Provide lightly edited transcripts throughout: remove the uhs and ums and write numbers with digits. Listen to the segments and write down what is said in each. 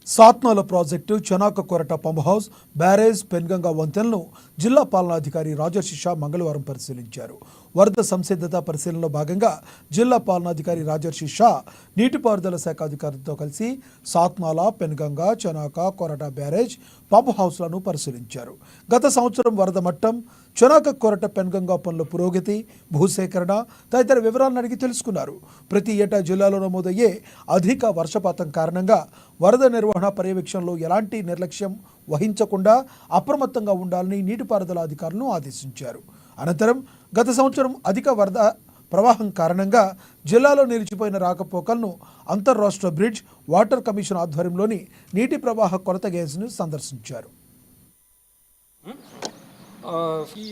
Sathnala project Chanaka Korata pump house barrage Penganga వంతెనలను జిల్లా పాలనాధికారి రాజర్షి షా మంగళవారం పరిశీలించారు. వరద సంసిద్ధత పరిశీలనలో భాగంగా జిల్లా పాలనాధికారి రాజర్షి షా నీటిపారుదల శాఖ అధికారులతో కలిసి సాత్నాల, పెన్గంగా, చెనాక కొరట బ్యారేజ్ పంప్ హౌస్లను పరిశీలించారు. గత సంవత్సరం వరద మట్టం, చెనాక కొరట పెన్గంగా పనుల పురోగతి, భూసేకరణ తదితర వివరాలను అడిగి తెలుసుకున్నారు. ప్రతి ఏటా జిల్లాలో నమోదయ్యే అధిక వర్షపాతం కారణంగా వరద నిర్వహణ పర్యవేక్షణలో ఎలాంటి నిర్లక్ష్యం వహించకుండా అప్రమత్తంగా ఉండాలని నీటిపారుదల అధికారులను ఆదేశించారు. అనంతరం గత సంవత్సరం అధిక వరద ప్రవాహం కారణంగా జిల్లాలో నిలిచిపోయిన రాకపోకలను అంతర్రాష్ట్ర బ్రిడ్జ్ వాటర్ కమిషన్ ఆధ్వర్యంలోని నీటి ప్రవాహ కొరత గేజ్ను సందర్శించారు. ఈ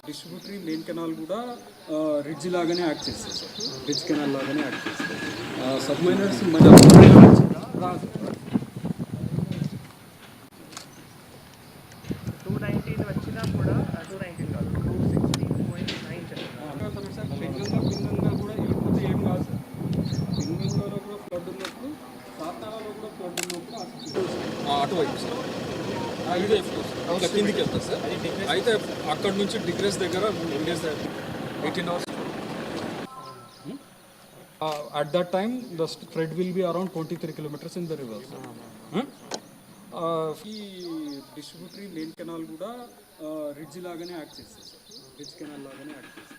డిస్ట్రిబ్యూటరీ మెయిన్ కెనాల్ కూడా రిడ్జ్ లాగానే యాక్ట్ చేస్తుంది సార్. రిడ్జ్ కెనాల్ లాగానే యాక్ట్ చేస్తుంది. సబ్మైనర్స్ 219 వచ్చినా కూడా 219 కాదు 216.9 సార్. పింగంగా కూడా వెళ్ళిపోతే ఏం కాదు సార్. పింగంగాలో కూడా ఫ్లడ్ ఉన్నప్పుడు, సాతానాలో కూడా ఫ్లడ్ ఉన్నప్పుడు అటువైపు సార్ ఇదే ఇంకా కిందికి వెళ్తుంది సార్. అయితే అక్కడ నుంచి డిగ్రెస్ దగ్గర ఉండేది 18 hours. At that time the spread will be around 23 kilometers in the river. ఈ డిస్ట్రిబ్యూటరీ మెయిన్ కెనాల్ కూడా రిడ్జ్ లాగానే యాక్ట్ చేస్తుంది సార్. రిడ్జ్ కెనాల్ లాగానే యాక్ట్ చేస్తుంది.